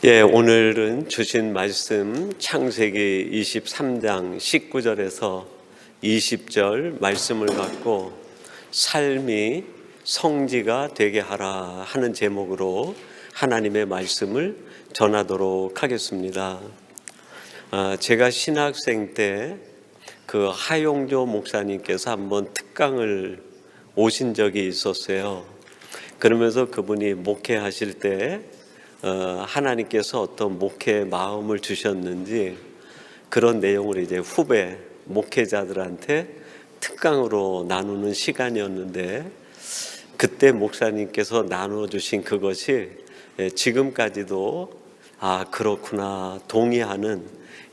오늘은 주신 말씀 창세기 23장 19절에서 20절 말씀을 갖고 삶이 성지가 되게 하라 하는 제목으로 하나님의 말씀을 전하도록 하겠습니다. 제가 신학생 때 그 하용조 목사님께서 한번 특강을 오신 적이 있었어요. 그러면서 그분이 목회하실 때 하나님께서 어떤 목회 마음을 주셨는지 그런 내용을 이제 후배 목회자들한테 특강으로 나누는 시간이었는데, 그때 목사님께서 나눠주신 그것이 지금까지도 그렇구나 동의하는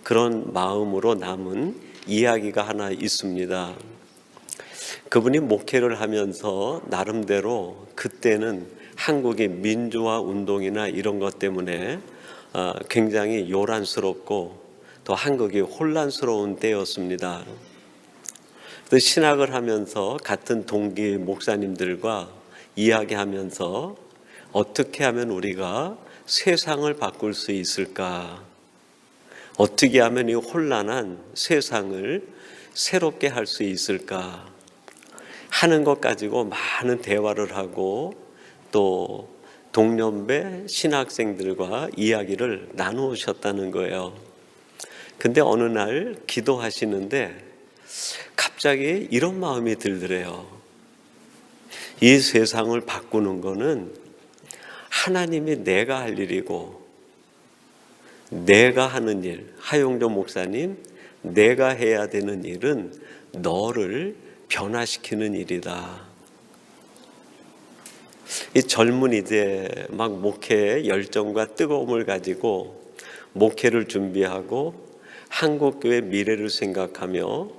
그런 마음으로 남은 이야기가 하나 있습니다. 그분이 목회를 하면서 나름대로 그때는 한국의 민주화 운동이나 이런 것 때문에 굉장히 요란스럽고 또 한국이 혼란스러운 때였습니다. 신학을 하면서 같은 동기 목사님들과 이야기하면서 어떻게 하면 우리가 세상을 바꿀 수 있을까? 어떻게 하면 이 혼란한 세상을 새롭게 할 수 있을까? 하는 것 가지고 많은 대화를 하고 또 동년배 신학생들과 이야기를 나누셨다는 거예요. 근데 어느 날 기도하시는데 갑자기 이런 마음이 들더래요. 이 세상을 바꾸는 거는 하나님이 내가 할 일이고, 내가 하는 일, 하용조 목사님, 내가 해야 되는 일은 너를 변화시키는 일이다. 이 젊은이들 막 목회에 열정과 뜨거움을 가지고 목회를 준비하고 한국교회 미래를 생각하며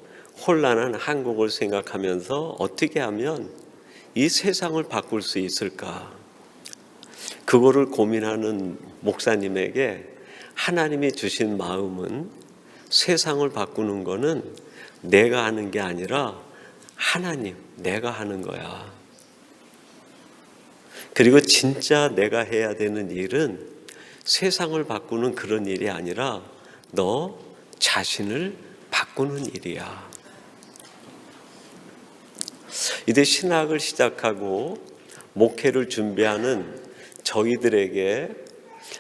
혼란한 한국을 생각하면서 어떻게 하면 이 세상을 바꿀 수 있을까? 그거를 고민하는 목사님에게 하나님이 주신 마음은 세상을 바꾸는 거는 내가 하는 게 아니라 하나님, 내가 하는 거야. 그리고 진짜 내가 해야 되는 일은 세상을 바꾸는 그런 일이 아니라 너 자신을 바꾸는 일이야. 이제 신학을 시작하고 목회를 준비하는 저희들에게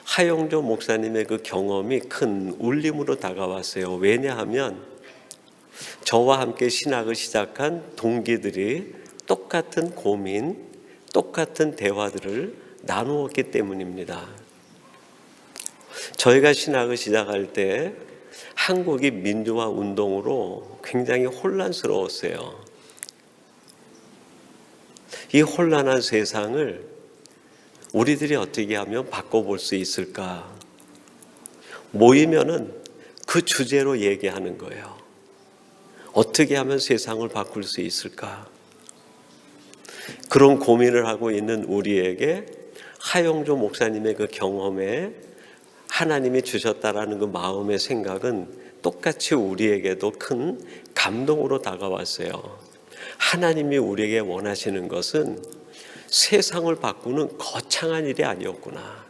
하용조 목사님의 그 경험이 큰 울림으로 다가왔어요. 왜냐하면 저와 함께 신학을 시작한 동기들이 똑같은 고민, 똑같은 대화들을 나누었기 때문입니다. 저희가 신학을 시작할 때 한국이 민주화 운동으로 굉장히 혼란스러웠어요. 이 혼란한 세상을 우리들이 어떻게 하면 바꿔볼 수 있을까? 모이면은 그 주제로 얘기하는 거예요. 어떻게 하면 세상을 바꿀 수 있을까? 그런 고민을 하고 있는 우리에게 하용조 목사님의 그 경험에 하나님이 주셨다라는 그 마음의 생각은 똑같이 우리에게도 큰 감동으로 다가왔어요. 하나님이 우리에게 원하시는 것은 세상을 바꾸는 거창한 일이 아니었구나.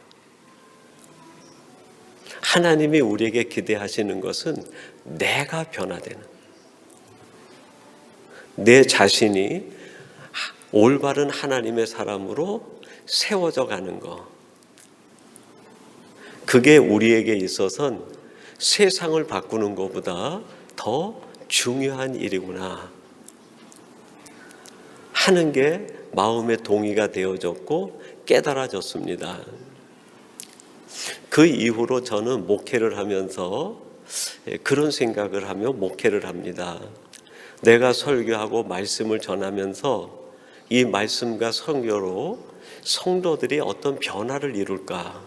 하나님이 우리에게 기대하시는 것은 내가 변화되는, 내 자신이 올바른 하나님의 사람으로 세워져 가는 것. 그게 우리에게 있어서는 세상을 바꾸는 것보다 더 중요한 일이구나 하는 게 마음의 동의가 되어졌고 깨달아졌습니다. 그 이후로 저는 목회를 하면서 그런 생각을 하며 목회를 합니다. 내가 설교하고 말씀을 전하면서 이 말씀과 설교로 성도들이 어떤 변화를 이룰까?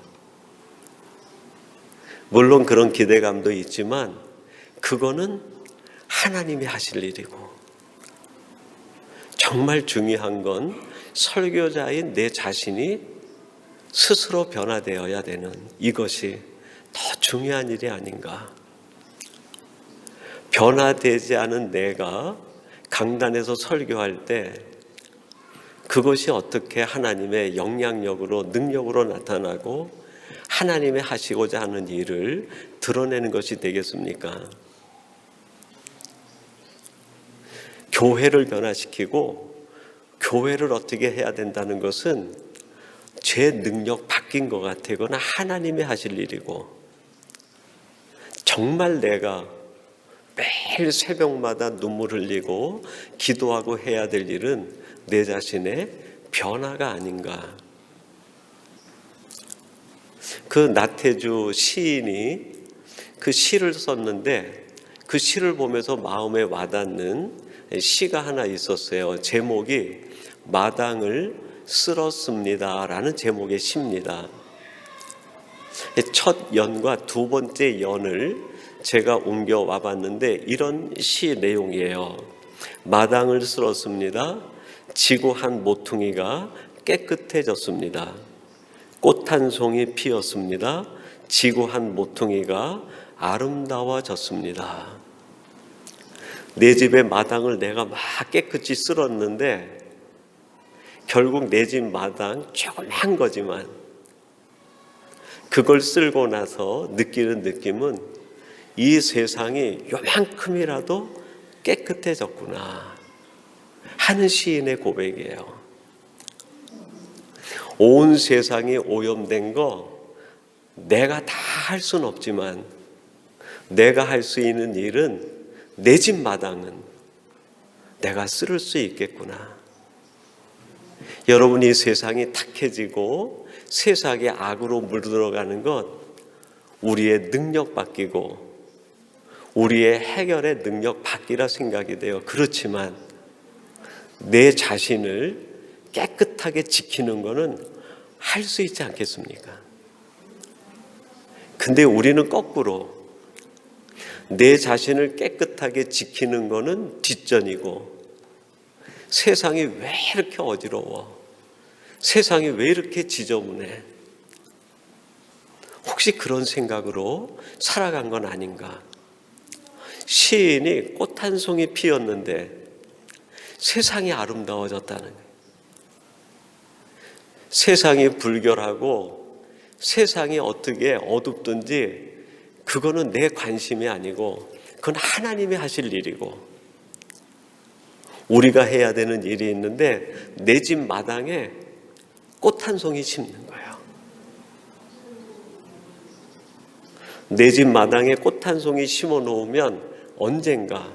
물론 그런 기대감도 있지만 그거는 하나님이 하실 일이고, 정말 중요한 건 설교자인 내 자신이 스스로 변화되어야 되는 이것이 더 중요한 일이 아닌가. 변화되지 않은 내가 강단에서 설교할 때 그것이 어떻게 하나님의 영향력으로 능력으로 나타나고 하나님이 하시고자 하는 일을 드러내는 것이 되겠습니까? 교회를 변화시키고 교회를 어떻게 해야 된다는 것은 제 능력 바뀐 것 같아요. 그건 하나님이 하실 일이고, 정말 내가 매일 새벽마다 눈물 흘리고 기도하고 해야 될 일은 내 자신의 변화가 아닌가. 그 나태주 시인이 그 시를 썼는데 그 시를 보면서 마음에 와닿는 시가 하나 있었어요. 제목이 마당을 쓸었습니다 라는 제목의 시입니다. 첫 연과 두 번째 연을 제가 옮겨와 봤는데 이런 시 내용이에요. 마당을 쓸었습니다. 지고 한 모퉁이가 깨끗해졌습니다. 꽃 한 송이 피었습니다. 지고 한 모퉁이가 아름다워졌습니다. 내 집의 마당을 내가 막 깨끗이 쓸었는데 결국 내 집 마당 조그만 거지만 그걸 쓸고 나서 느끼는 느낌은 이 세상이 요만큼이라도 깨끗해졌구나 하는 시인의 고백이에요. 온 세상이 오염된 거 내가 다 할 수는 없지만 내가 할 수 있는 일은 내 집 마당은 내가 쓸 수 있겠구나. 여러분이 세상이 탁해지고 세상의 악으로 물들어가는 것 우리의 능력 바뀌고 우리의 해결의 능력 바뀌라 생각이 돼요. 그렇지만 내 자신을 깨끗하게 지키는 것은 할 수 있지 않겠습니까? 근데 우리는 거꾸로 내 자신을 깨끗하게 지키는 것은 뒷전이고 세상이 왜 이렇게 어지러워? 세상이 왜 이렇게 지저분해? 혹시 그런 생각으로 살아간 건 아닌가? 시인이 꽃 한 송이 피었는데 세상이 아름다워졌다는 거예요. 세상이 불결하고 세상이 어떻게 어둡든지 그거는 내 관심이 아니고 그건 하나님이 하실 일이고 우리가 해야 되는 일이 있는데 내 집 마당에 꽃 한 송이 심는 거예요. 내 집 마당에 꽃 한 송이 심어 놓으면 언젠가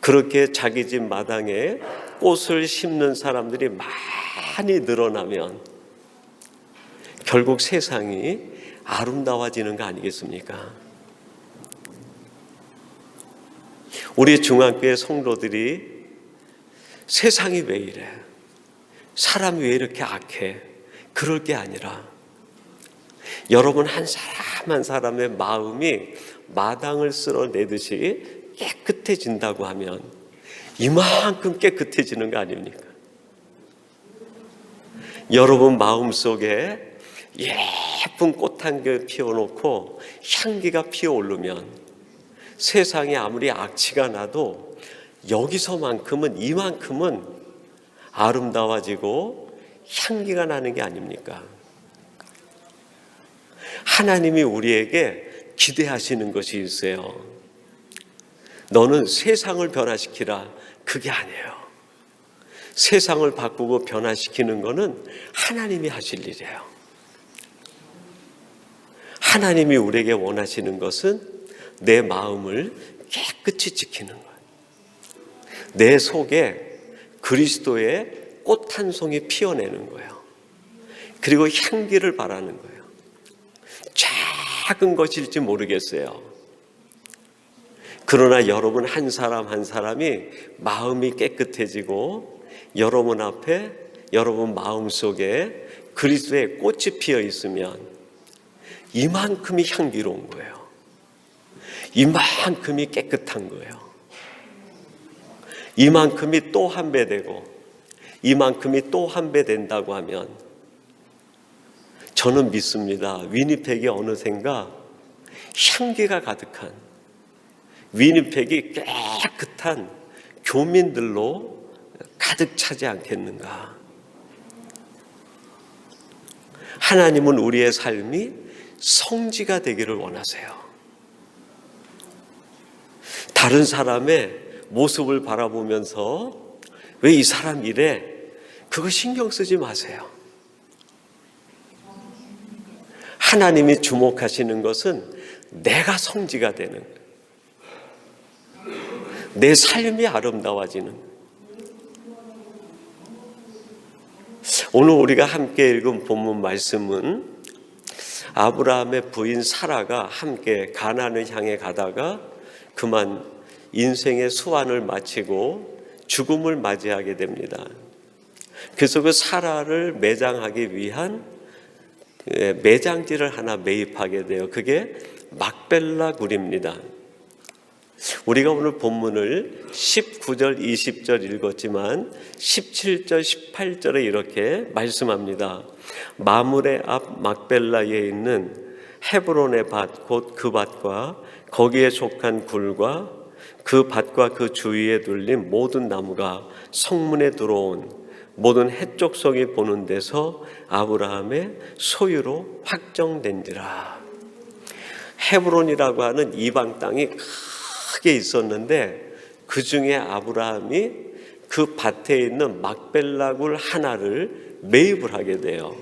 그렇게 자기 집 마당에 꽃을 심는 사람들이 많이 늘어나면 결국 세상이 아름다워지는 거 아니겠습니까? 우리 중앙교회 성도들이 세상이 왜 이래? 사람이 왜 이렇게 악해? 그럴 게 아니라 여러분 한 사람 한 사람의 마음이 마당을 쓸어내듯이 깨끗해진다고 하면 이만큼 깨끗해지는 거 아닙니까? 여러분 마음속에 예쁜 꽃 한 개 피워놓고 향기가 피어오르면 세상에 아무리 악취가 나도 여기서만큼은 이만큼은 아름다워지고 향기가 나는 게 아닙니까? 하나님이 우리에게 기대하시는 것이 있어요. 너는 세상을 변화시키라. 그게 아니에요. 세상을 바꾸고 변화시키는 것은 하나님이 하실 일이에요. 하나님이 우리에게 원하시는 것은 내 마음을 깨끗이 지키는 거예요. 내 속에 그리스도의 꽃 한 송이 피어내는 거예요. 그리고 향기를 바라는 거예요. 작은 것일지 모르겠어요. 그러나 여러분 한 사람 한 사람이 마음이 깨끗해지고 여러분 앞에 여러분 마음속에 그리스도의 꽃이 피어 있으면 이만큼이 향기로운 거예요. 이만큼이 깨끗한 거예요. 이만큼이 또 한 배 되고 이만큼이 또 한 배 된다고 하면 저는 믿습니다. 위니펙이 어느샌가 향기가 가득한 위니펙이 깨끗한 교민들로 가득 차지 않겠는가. 하나님은 우리의 삶이 성지가 되기를 원하세요. 다른 사람의 모습을 바라보면서 왜 이 사람 이래? 그거 신경 쓰지 마세요. 하나님이 주목하시는 것은 내가 성지가 되는, 내 삶이 아름다워지는. 오늘 우리가 함께 읽은 본문 말씀은 아브라함의 부인 사라가 함께 가나안을 향해 가다가 그만 인생의 수완을 마치고 죽음을 맞이하게 됩니다. 그래서 그 사라를 매장하기 위한 매장지를 하나 매입하게 돼요. 그게 막벨라 굴입니다. 우리가 오늘 본문을 19절, 20절 읽었지만 17절, 18절에 이렇게 말씀합니다. 마므레 앞 막벨라에 있는 헤브론의 밭, 곧 그 밭과 거기에 속한 굴과 그 밭과 그 주위에 둘린 모든 나무가 성문에 들어온 모든 해족성이 보는 데서 아브라함의 소유로 확정된지라. 헤브론이라고 하는 이방 땅이 크게 있었는데 그 중에 아브라함이 그 밭에 있는 막벨라 굴 하나를 매입을 하게 돼요.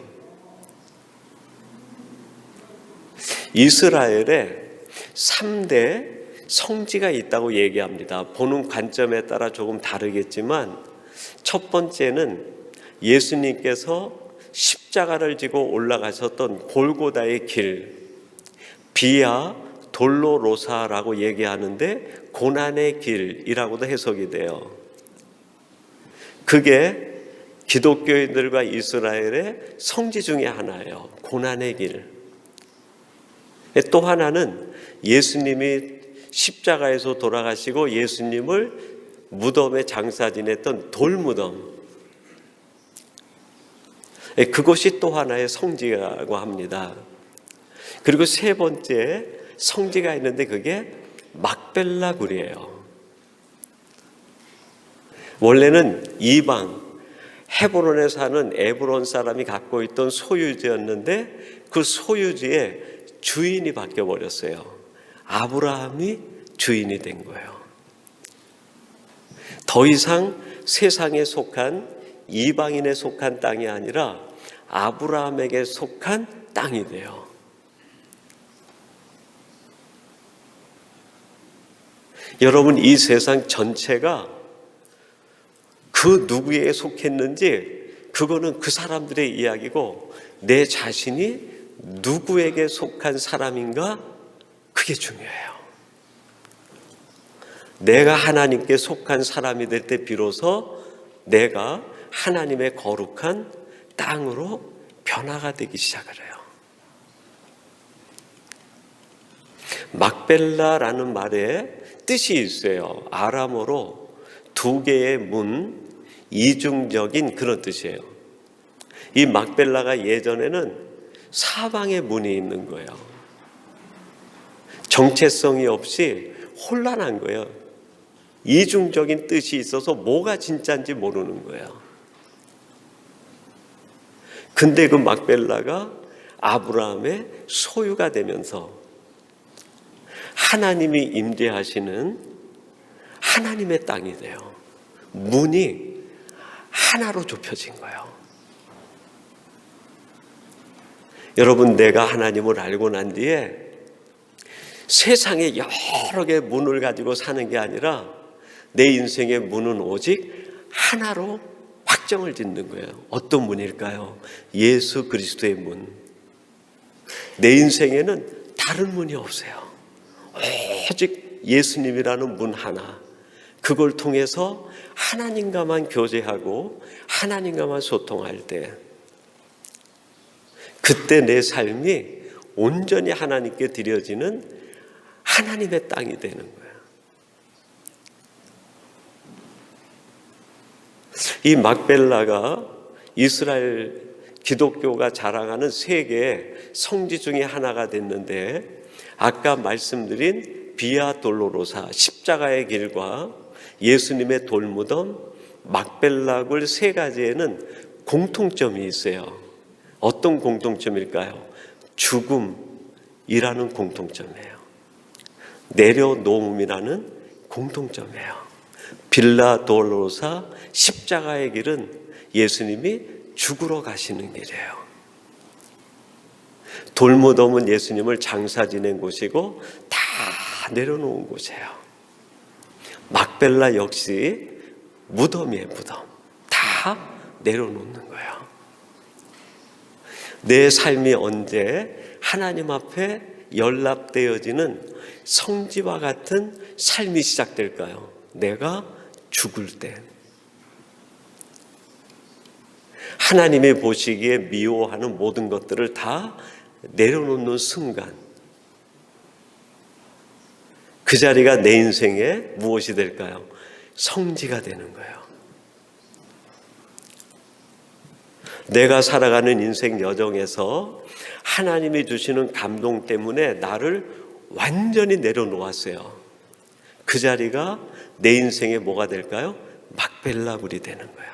이스라엘에 3대 성지가 있다고 얘기합니다. 보는 관점에 따라 조금 다르겠지만 첫 번째는 예수님께서 십자가를 지고 올라가셨던 골고다의 길, 비아 돌로로사라고 얘기하는데 고난의 길이라고도 해석이 돼요. 그게 기독교인들과 이스라엘의 성지 중에 하나예요. 고난의 길. 또 하나는 예수님이 십자가에서 돌아가시고 예수님을 무덤에 장사 지냈던 돌무덤. 그것이 또 하나의 성지라고 합니다. 그리고 세 번째 성지가 있는데 그게 막벨라 굴이에요. 원래는 이방 헤브론에 사는 에브론 사람이 갖고 있던 소유지였는데 그 소유지에 주인이 바뀌어 버렸어요. 아브라함이 주인이 된 거예요. 더 이상 세상에 속한 이방인에 속한 땅이 아니라 아브라함에게 속한 땅이 돼요. 여러분, 이 세상 전체가 그 누구에게 속했는지 그거는 그 사람들의 이야기고 내 자신이 누구에게 속한 사람인가 그게 중요해요. 내가 하나님께 속한 사람이 될 때 비로소 내가 하나님의 거룩한 땅으로 변화가 되기 시작을 해요. 막벨라라는 말에 뜻이 있어요. 아람어로 두 개의 문, 이중적인 그런 뜻이에요. 이 막벨라가 예전에는 사방에 문이 있는 거예요. 정체성이 없이 혼란한 거예요. 이중적인 뜻이 있어서 뭐가 진짜인지 모르는 거예요. 근데 그 막벨라가 아브라함의 소유가 되면서 하나님이 임재하시는 하나님의 땅이 돼요. 문이 하나로 좁혀진 거예요. 여러분, 내가 하나님을 알고 난 뒤에 세상에 여러 개의 문을 가지고 사는 게 아니라 내 인생의 문은 오직 하나로 확정을 짓는 거예요. 어떤 문일까요? 예수 그리스도의 문. 내 인생에는 다른 문이 없어요. 오직 예수님이라는 문 하나. 그걸 통해서 하나님과만 교제하고 하나님과만 소통할 때 그때 내 삶이 온전히 하나님께 드려지는 하나님의 땅이 되는 거예요. 이 막벨라가 이스라엘 기독교가 자랑하는 세계의 성지 중에 하나가 됐는데 아까 말씀드린 비아 돌로로사 십자가의 길과 예수님의 돌무덤 막벨라 굴 세 가지에는 공통점이 있어요. 어떤 공통점일까요? 죽음이라는 공통점이에요. 내려놓음이라는 공통점이에요. 빌라 돌로사 십자가의 길은 예수님이 죽으러 가시는 길이에요. 돌무덤은 예수님을 장사 지낸 곳이고 다 내려놓은 곳이에요. 막벨라 역시 무덤이에요. 무덤. 다 내려놓는 거예요. 내 삶이 언제 하나님 앞에 연락되어지는 성지와 같은 삶이 시작될까요? 내가 죽을 때. 하나님이 보시기에 미워하는 모든 것들을 다 내려놓는 순간, 그 자리가 내 인생에 무엇이 될까요? 성지가 되는 거예요. 내가 살아가는 인생 여정에서 하나님이 주시는 감동 때문에 나를 완전히 내려놓았어요. 그 자리가 내 인생에 뭐가 될까요? 막벨라굴이 되는 거예요.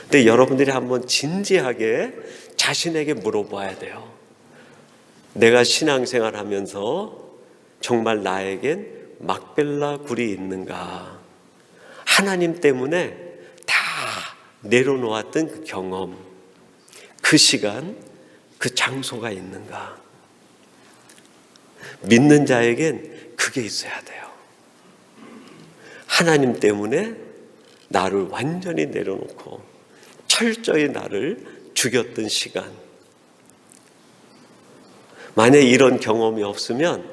근데 여러분들이 한번 진지하게 자신에게 물어봐야 돼요. 내가 신앙생활 하면서 정말 나에겐 막벨라 굴이 있는가? 하나님 때문에 다 내려놓았던 그 경험, 그 시간, 그 장소가 있는가? 믿는 자에겐 그게 있어야 돼요. 하나님 때문에 나를 완전히 내려놓고 철저히 나를 죽였던 시간. 만약 이런 경험이 없으면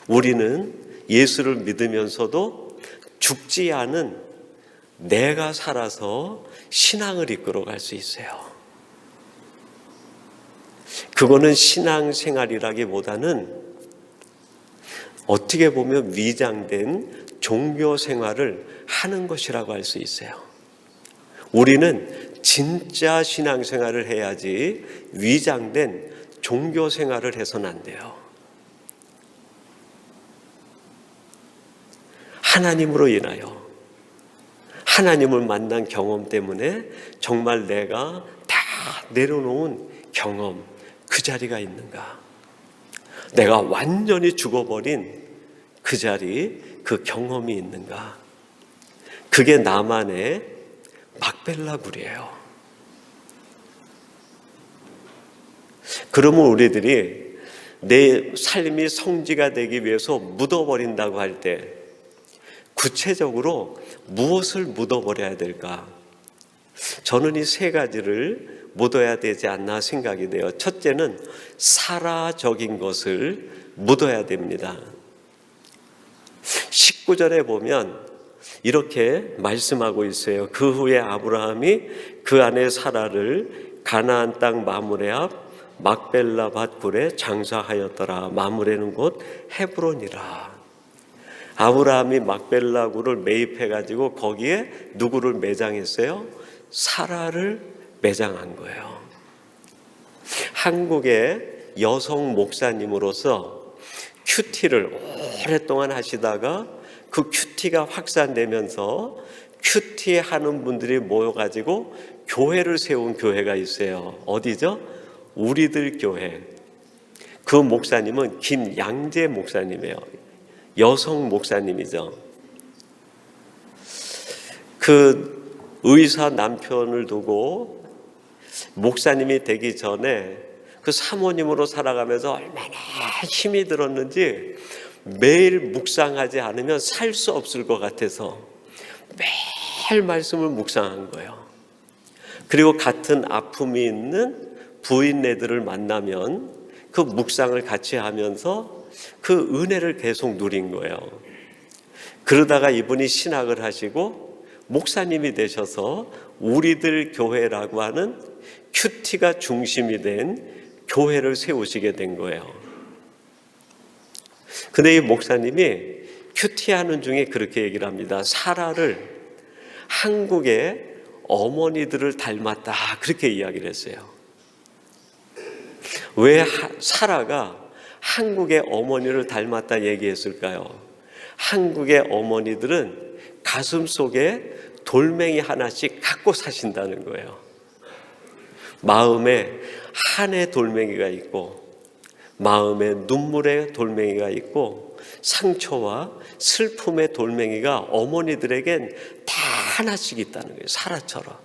우리는 예수를 믿으면서도 죽지 않은 내가 살아서 신앙을 이끌어갈 수 있어요. 그거는 신앙생활이라기보다는 어떻게 보면 위장된 종교 생활을 하는 것이라고 할 수 있어요. 우리는 진짜 신앙생활을 해야지 위장된 종교 생활을 해서는 안 돼요. 하나님으로 인하여 하나님을 만난 경험 때문에 정말 내가 다 내려놓은 경험, 그 자리가 있는가? 내가 완전히 죽어버린 그 자리, 그 경험이 있는가? 그게 나만의 막벨라굴이에요. 그러면 우리들이 내 삶이 성지가 되기 위해서 묻어버린다고 할 때 구체적으로 무엇을 묻어버려야 될까? 저는 이 세 가지를 묻어야 되지 않나 생각이 돼요. 첫째는 사라적인 것을 묻어야 됩니다. 19절에 보면 이렇게 말씀하고 있어요. 그 후에 아브라함이 그 아내 사라를 가나안 땅 마므레 앞 막벨라 밭굴에 장사하였더라. 마므레는 곧 헤브론이라. 아브라함이 막벨라 굴을 매입해가지고 거기에 누구를 매장했어요? 사라를 매장한 거예요. 한국의 여성 목사님으로서 큐티를 오랫동안 하시다가 그 큐티가 확산되면서 큐티 하는 분들이 모여가지고 교회를 세운 교회가 있어요. 어디죠? 우리들 교회. 그 목사님은 김양재 목사님이에요. 여성 목사님이죠. 그 의사 남편을 두고 목사님이 되기 전에 그 사모님으로 살아가면서 얼마나 힘이 들었는지 매일 묵상하지 않으면 살 수 없을 것 같아서 매일 말씀을 묵상한 거예요. 그리고 같은 아픔이 있는 부인네들을 만나면 그 묵상을 같이 하면서 그 은혜를 계속 누린 거예요. 그러다가 이분이 신학을 하시고 목사님이 되셔서 우리들 교회라고 하는 큐티가 중심이 된 교회를 세우시게 된 거예요. 근데 이 목사님이 큐티하는 중에 그렇게 얘기를 합니다. 사라를 한국의 어머니들을 닮았다, 그렇게 이야기를 했어요. 왜 사라가 한국의 어머니를 닮았다 얘기했을까요? 한국의 어머니들은 가슴 속에 돌멩이 하나씩 갖고 사신다는 거예요. 마음에 한의 돌멩이가 있고, 마음에 눈물의 돌멩이가 있고, 상처와 슬픔의 돌멩이가 어머니들에겐 다 하나씩 있다는 거예요. 사라처럼.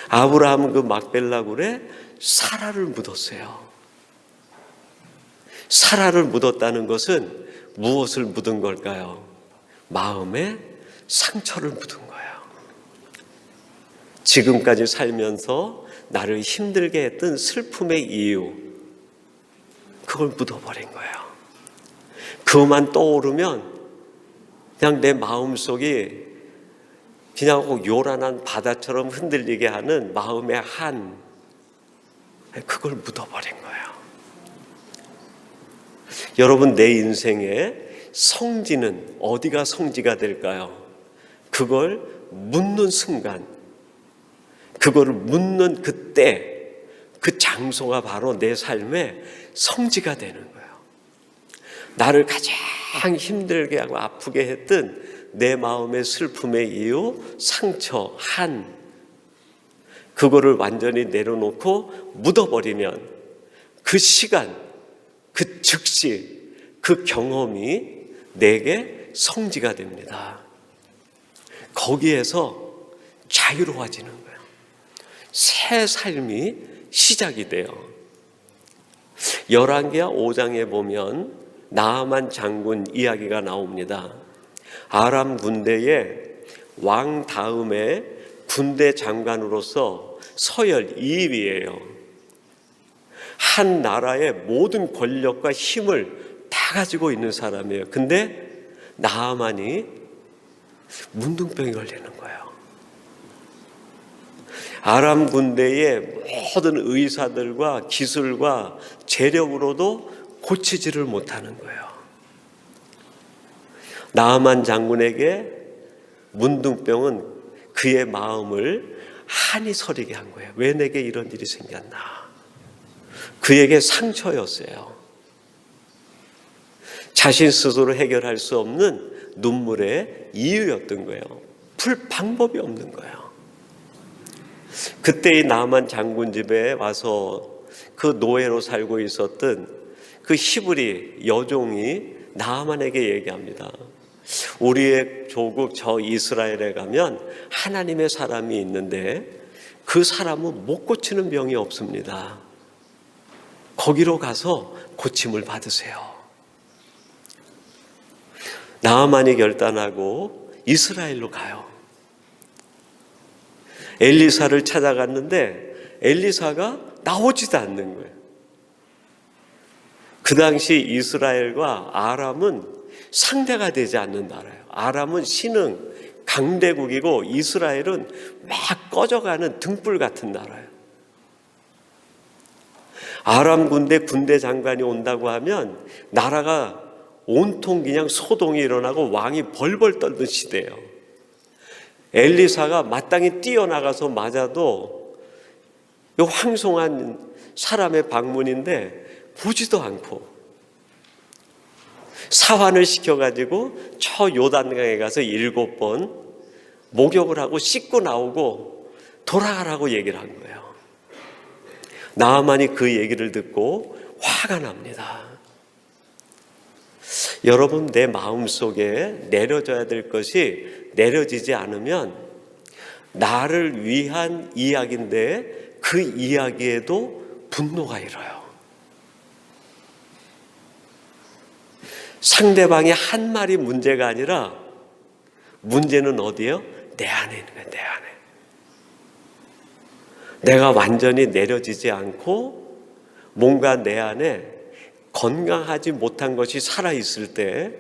아브라함은 그 막벨라 굴에 사라를 묻었어요. 사라를 묻었다는 것은 무엇을 묻은 걸까요? 마음에 상처를 묻은 거예요. 지금까지 살면서 나를 힘들게 했던 슬픔의 이유, 그걸 묻어버린 거예요. 그것만 떠오르면 그냥 내 마음속이 그냥 요란한 바다처럼 흔들리게 하는 마음의 한, 그걸 묻어버린 거예요. 여러분, 내 인생의 성지는 어디가 성지가 될까요? 그걸 묻는 순간, 그거를 묻는 그때, 그 장소가 바로 내 삶의 성지가 되는 거예요. 나를 가장 힘들게 하고 아프게 했던 내 마음의 슬픔의 이유, 상처, 한, 그거를 완전히 내려놓고 묻어버리면 그 시간, 그 즉시, 그 경험이 내게 성지가 됩니다. 거기에서 자유로워지는 거예요. 새 삶이 시작이 돼요. 열왕기하 5장에 보면 나아만 장군 이야기가 나옵니다. 아람 군대의 왕 다음에 군대 장관으로서 서열 2위예요. 한 나라의 모든 권력과 힘을 다 가지고 있는 사람이에요. 근데 나아만이 문둥병이 걸리는 거예요. 아람 군대의 모든 의사들과 기술과 재력으로도 고치지를 못하는 거예요. 나아만 장군에게 문둥병은 그의 마음을 한이 서리게 한 거예요. 왜 내게 이런 일이 생겼나? 그에게 상처였어요. 자신 스스로 해결할 수 없는 눈물의 이유였던 거예요. 풀 방법이 없는 거예요. 그때 이 나아만 장군 집에 와서 그 노예로 살고 있었던 그 히브리 여종이 나아만에게 얘기합니다. 우리의 조국 저 이스라엘에 가면 하나님의 사람이 있는데 그 사람은 못 고치는 병이 없습니다. 거기로 가서 고침을 받으세요. 나아만이 결단하고 이스라엘로 가요. 엘리사를 찾아갔는데 엘리사가 나오지도 않는 거예요. 그 당시 이스라엘과 아람은 상대가 되지 않는 나라예요. 아람은 신흥 강대국이고 이스라엘은 막 꺼져가는 등불 같은 나라예요. 아람 군대 장관이 온다고 하면 나라가 온통 그냥 소동이 일어나고 왕이 벌벌 떨던 시대예요. 엘리사가 마땅히 뛰어나가서 맞아도 황송한 사람의 방문인데 보지도 않고 사환을 시켜가지고 저 요단강에 가서 7번 목욕을 하고 씻고 나오고 돌아가라고 얘기를 한 거예요. 나아만이 그 얘기를 듣고 화가 납니다. 여러분, 내 마음속에 내려져야 될 것이 내려지지 않으면 나를 위한 이야기인데 그 이야기에도 분노가 일어요. 상대방의 한 말이 문제가 아니라 문제는 어디예요? 내 안에 있는 거예요. 내 안에. 내가 완전히 내려지지 않고 뭔가 내 안에 건강하지 못한 것이 살아있을 때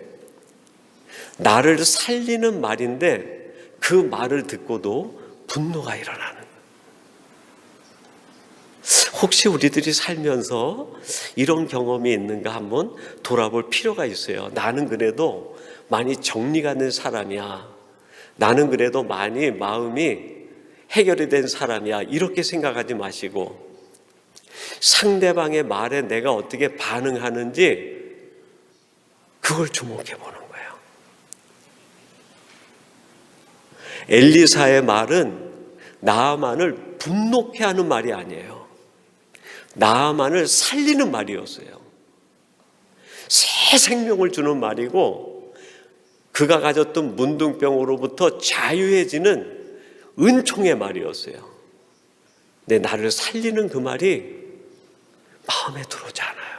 나를 살리는 말인데 그 말을 듣고도 분노가 일어나는 거예요. 혹시 우리들이 살면서 이런 경험이 있는가 한번 돌아볼 필요가 있어요. 나는 그래도 많이 정리가 된 사람이야. 나는 그래도 많이 마음이 해결이 된 사람이야. 이렇게 생각하지 마시고 상대방의 말에 내가 어떻게 반응하는지 그걸 주목해 보는 거예요. 엘리사의 말은 나아만을 분노케 하는 말이 아니에요. 나아만을 살리는 말이었어요. 새 생명을 주는 말이고, 그가 가졌던 문둥병으로부터 자유해지는 은총의 말이었어요. 근데 나를 살리는 그 말이 마음에 들어오지 않아요.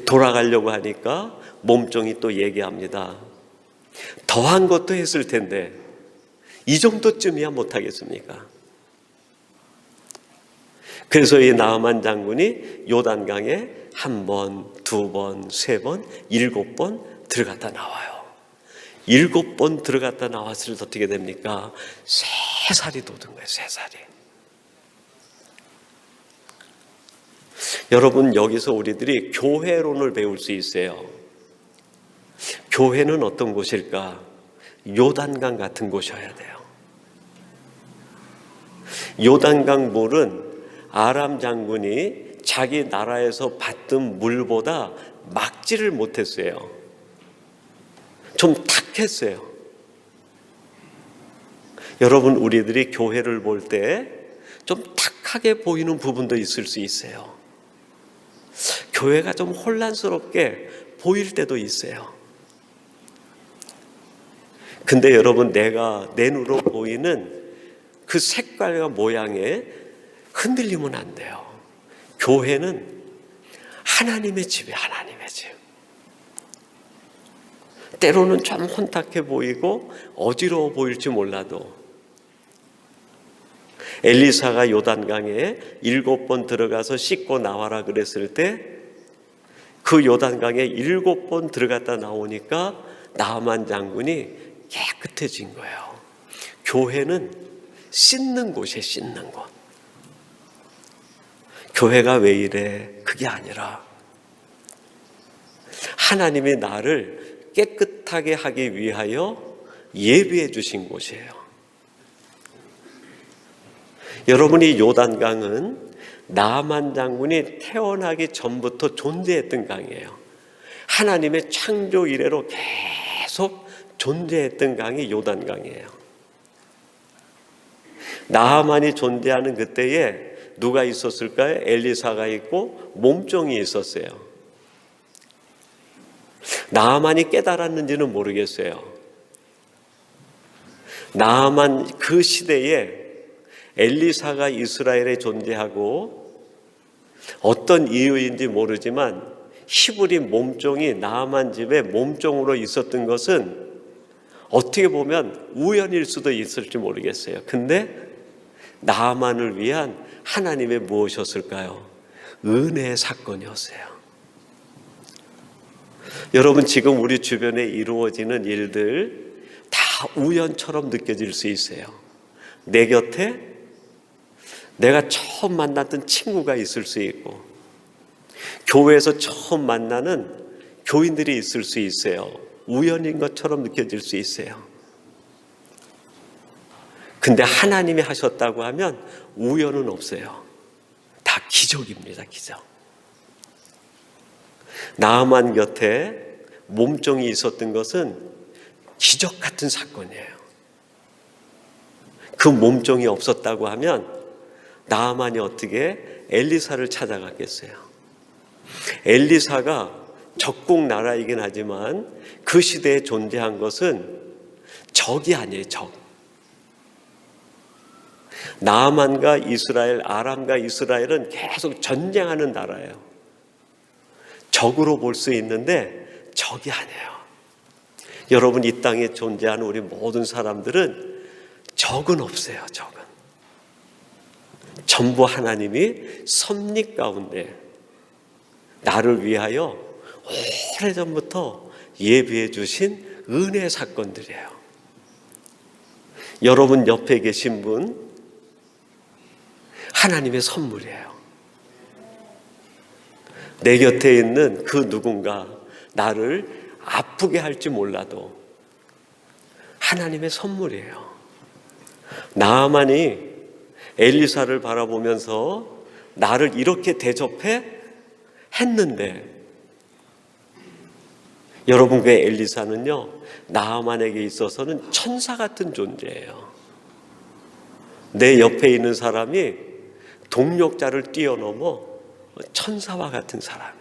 돌아가려고 하니까 몸종이 또 얘기합니다. 더한 것도 했을 텐데 이 정도쯤이야 못하겠습니까? 그래서 이 나아만 장군이 요단강에 1번, 2번, 3번, 7번 들어갔다 나와요. 7번 들어갔다 나왔을 때 어떻게 됩니까? 3살이 돋은 거예요. 3살이. 여러분, 여기서 우리들이 교회론을 배울 수 있어요. 교회는 어떤 곳일까? 요단강 같은 곳이어야 돼요. 요단강 물은 아람 장군이 자기 나라에서 받던 물보다 막지를 못했어요. 좀 탁했어요. 여러분, 우리들이 교회를 볼 때 좀 탁하게 보이는 부분도 있을 수 있어요. 교회가 좀 혼란스럽게 보일 때도 있어요. 근데 여러분, 내가 내 눈으로 보이는 그 색깔과 모양에 흔들리면 안 돼요. 교회는 하나님의 집이에요. 하나님의 집. 때로는 좀 혼탁해 보이고 어지러워 보일지 몰라도, 엘리사가 요단강에 7번 들어가서 씻고 나와라 그랬을 때 그 요단강에 7번 들어갔다 나오니까 나아만 장군이 깨끗해진 거예요. 교회는 씻는 곳이에요. 씻는 곳. 교회가 왜 이래? 그게 아니라 하나님이 나를 깨끗하게 하기 위하여 예비해 주신 곳이에요. 여러분이 요단강은 나아만 장군이 태어나기 전부터 존재했던 강이에요. 하나님의 창조 이래로 계속 존재했던 강이 요단강이에요. 나아만이 존재하는 그때에 누가 있었을까요? 엘리사가 있고 몸종이 있었어요. 나아만이 깨달았는지는 모르겠어요. 나아만 그 시대에 엘리사가 이스라엘에 존재하고 어떤 이유인지 모르지만 히브리 몸종이 나아만 집에 몸종으로 있었던 것은 어떻게 보면 우연일 수도 있을지 모르겠어요. 근데 나아만을 위한 하나님의 무엇이었을까요? 은혜의 사건이었어요. 여러분, 지금 우리 주변에 이루어지는 일들 다 우연처럼 느껴질 수 있어요. 내 곁에 내가 처음 만났던 친구가 있을 수 있고, 교회에서 처음 만나는 교인들이 있을 수 있어요. 우연인 것처럼 느껴질 수 있어요. 근데 하나님이 하셨다고 하면 우연은 없어요. 다 기적입니다. 기적. 나아만 곁에 몸종이 있었던 것은 기적 같은 사건이에요. 그 몸종이 없었다고 하면 나아만이 어떻게 엘리사를 찾아갔겠어요? 엘리사가 적국 나라이긴 하지만 그 시대에 존재한 것은 적이 아니에요. 적. 나아만과 이스라엘, 아람과 이스라엘은 계속 전쟁하는 나라예요. 적으로 볼 수 있는데 적이 아니에요. 여러분, 이 땅에 존재하는 우리 모든 사람들은 적은 없어요. 적은. 전부 하나님이 섭리 가운데 나를 위하여 오래전부터 예비해 주신 은혜의 사건들이에요. 여러분 옆에 계신 분 하나님의 선물이에요. 내 곁에 있는 그 누군가 나를 아프게 할지 몰라도 하나님의 선물이에요. 나아만이 엘리사를 바라보면서 나를 이렇게 대접해 했는데 여러분, 그 엘리사는요, 나아만에게 있어서는 천사 같은 존재예요. 내 옆에 있는 사람이 동력자를 뛰어넘어 천사와 같은 사람.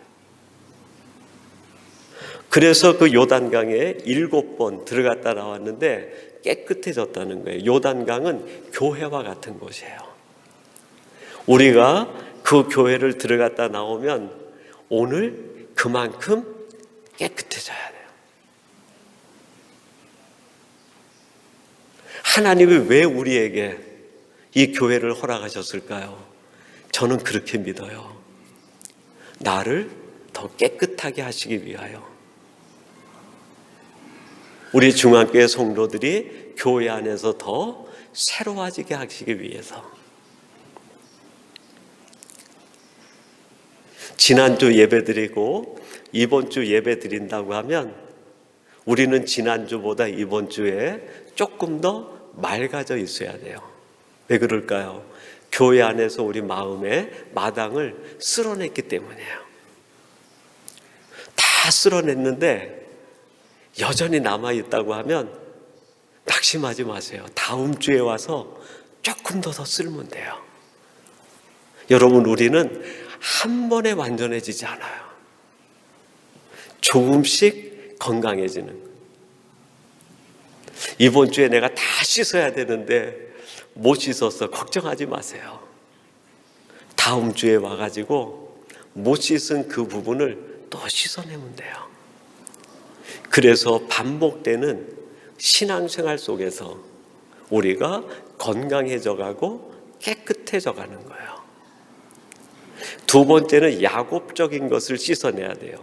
그래서 그 요단강에 7번 들어갔다 나왔는데 깨끗해졌다는 거예요. 요단강은 교회와 같은 곳이에요. 우리가 그 교회를 들어갔다 나오면 오늘 그만큼 깨끗해져야 돼요. 하나님이 왜 우리에게 이 교회를 허락하셨을까요? 저는 그렇게 믿어요. 나를 더 깨끗하게 하시기 위하여. 우리 중앙교회 성도들이 교회 안에서 더 새로워지게 하시기 위해서. 지난주 예배 드리고 이번 주 예배 드린다고 하면 우리는 지난주보다 이번 주에 조금 더 맑아져 있어야 돼요. 왜 그럴까요? 교회 안에서 우리 마음의 마당을 쓸어냈기 때문이에요. 다 쓸어냈는데 여전히 남아있다고 하면 낙심하지 마세요. 다음 주에 와서 조금 더 쓸면 돼요. 여러분, 우리는 한 번에 완전해지지 않아요. 조금씩 건강해지는 거예요. 이번 주에 내가 다 씻어야 되는데 못 씻어서 걱정하지 마세요. 다음 주에 와가지고 못 씻은 그 부분을 또 씻어내면 돼요. 그래서 반복되는 신앙생활 속에서 우리가 건강해져 가고 깨끗해져 가는 거예요. 두 번째는 야곱적인 것을 씻어내야 돼요.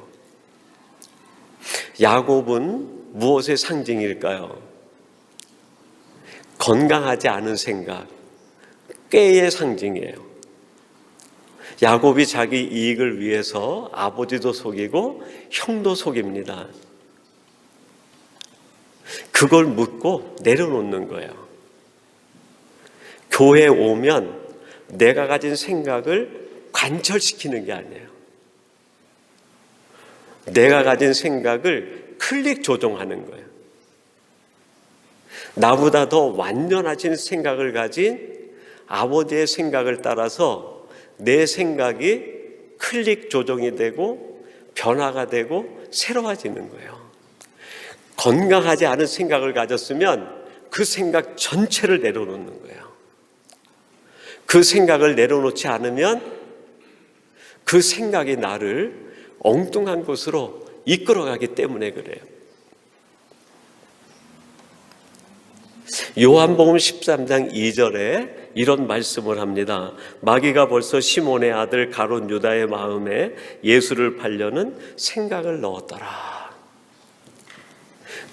야곱은 무엇의 상징일까요? 건강하지 않은 생각, 꾀의 상징이에요. 야곱이 자기 이익을 위해서 아버지도 속이고 형도 속입니다. 그걸 묻고 내려놓는 거예요. 교회에 오면 내가 가진 생각을 관철시키는 게 아니에요. 내가 가진 생각을 클릭 조종하는 거예요. 나보다 더 완전하신 생각을 가진 아버지의 생각을 따라서 내 생각이 클릭 조정이 되고 변화가 되고 새로워지는 거예요. 건강하지 않은 생각을 가졌으면 그 생각 전체를 내려놓는 거예요. 그 생각을 내려놓지 않으면 그 생각이 나를 엉뚱한 곳으로 이끌어가기 때문에 그래요. 요한복음 13장 2절에 이런 말씀을 합니다. 마귀가 벌써 시몬의 아들 가룟 유다의 마음에 예수를 팔려는 생각을 넣었더라.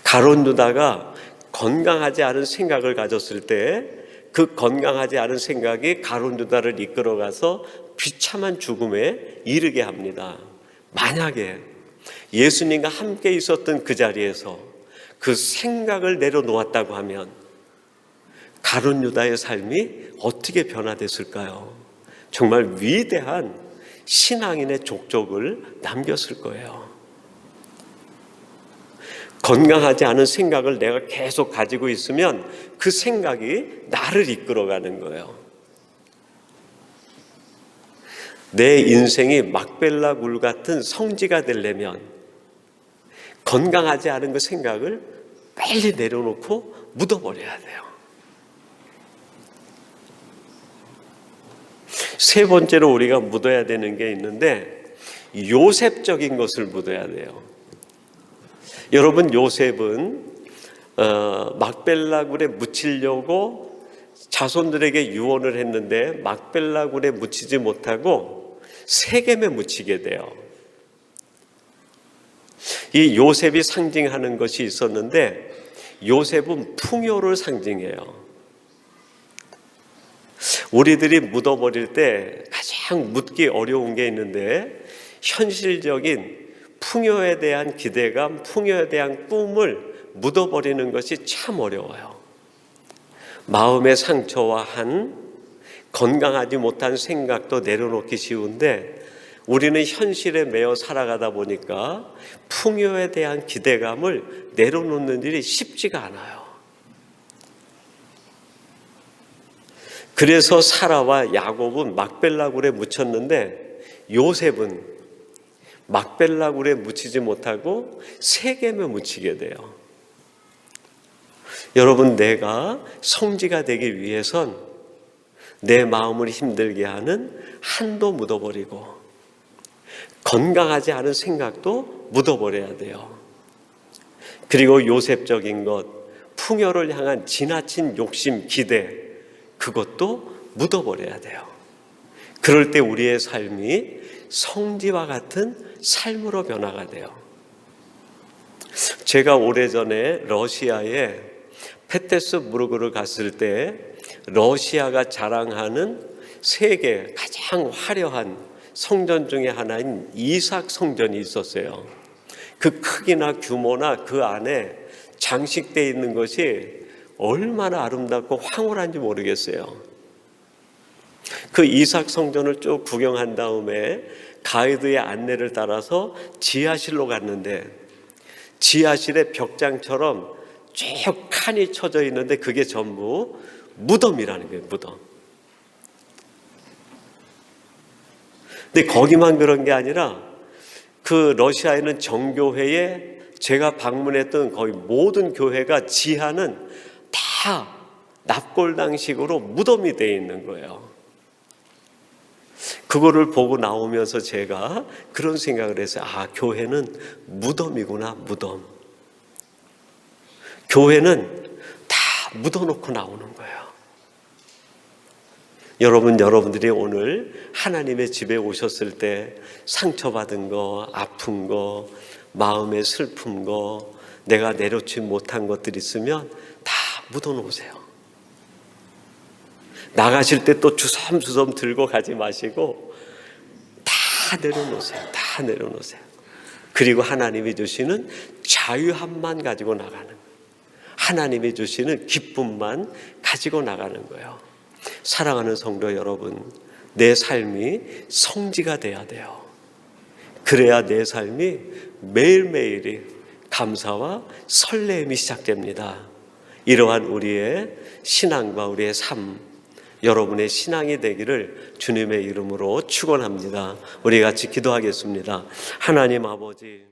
가룟 유다가 건강하지 않은 생각을 가졌을 때 그 건강하지 않은 생각이 가룟 유다를 이끌어가서 비참한 죽음에 이르게 합니다. 만약에 예수님과 함께 있었던 그 자리에서 그 생각을 내려놓았다고 하면 가룟 유다의 삶이 어떻게 변화됐을까요? 정말 위대한 신앙인의 족적을 남겼을 거예요. 건강하지 않은 생각을 내가 계속 가지고 있으면 그 생각이 나를 이끌어가는 거예요. 내 인생이 막벨라 굴 같은 성지가 되려면 건강하지 않은 그 생각을 빨리 내려놓고 묻어버려야 돼요. 세 번째로 우리가 묻어야 되는 게 있는데 요셉적인 것을 묻어야 돼요. 여러분, 요셉은 막벨라굴에 묻히려고 자손들에게 유언을 했는데 막벨라굴에 묻히지 못하고 세겜에 묻히게 돼요. 이 요셉이 상징하는 것이 있었는데 요셉은 풍요를 상징해요. 우리들이 묻어버릴 때 가장 묻기 어려운 게 있는데 현실적인 풍요에 대한 기대감, 풍요에 대한 꿈을 묻어버리는 것이 참 어려워요. 마음의 상처와 한 건강하지 못한 생각도 내려놓기 쉬운데 우리는 현실에 매여 살아가다 보니까 풍요에 대한 기대감을 내려놓는 일이 쉽지가 않아요. 그래서 사라와 야곱은 막벨라굴에 묻혔는데 요셉은 막벨라굴에 묻히지 못하고 세겜에 묻히게 돼요. 여러분, 내가 성지가 되기 위해선 내 마음을 힘들게 하는 한도 묻어버리고 건강하지 않은 생각도 묻어버려야 돼요. 그리고 요셉적인 것, 풍요를 향한 지나친 욕심, 기대, 그것도 묻어버려야 돼요. 그럴 때 우리의 삶이 성지와 같은 삶으로 변화가 돼요. 제가 오래전에 러시아에 페테스부르크를 갔을 때 러시아가 자랑하는 세계 가장 화려한 성전 중에 하나인 이삭 성전이 있었어요. 그 크기나 규모나 그 안에 장식되어 있는 것이 얼마나 아름답고 황홀한지 모르겠어요. 그 이삭 성전을 쭉 구경한 다음에 가이드의 안내를 따라서 지하실로 갔는데 지하실에 벽장처럼 쭉 칸이 쳐져 있는데 그게 전부 무덤이라는 거예요. 무덤. 근데 거기만 그런 게 아니라 그 러시아에는 정교회에 제가 방문했던 거의 모든 교회가 지하는 다 납골당식으로 무덤이 되어 있는 거예요. 그거를 보고 나오면서 제가 그런 생각을 했어요. 아, 교회는 무덤이구나, 무덤. 교회는 다 묻어놓고 나오는 거예요. 여러분들이 오늘 하나님의 집에 오셨을 때 상처받은 거, 아픈 거, 마음의 슬픈 거, 내가 내려놓지 못한 것들이 있으면 다 묻어놓으세요. 나가실 때 또 주섬주섬 들고 가지 마시고 다 내려놓으세요. 다 내려놓으세요. 그리고 하나님이 주시는 자유함만 가지고 나가는 거예요. 하나님이 주시는 기쁨만 가지고 나가는 거예요. 사랑하는 성도 여러분, 내 삶이 성지가 돼야 돼요. 그래야 내 삶이 매일매일이 감사와 설렘이 시작됩니다. 이러한 우리의 신앙과 우리의 삶, 여러분의 신앙이 되기를 주님의 이름으로 축원합니다. 우리 같이 기도하겠습니다. 하나님 아버지,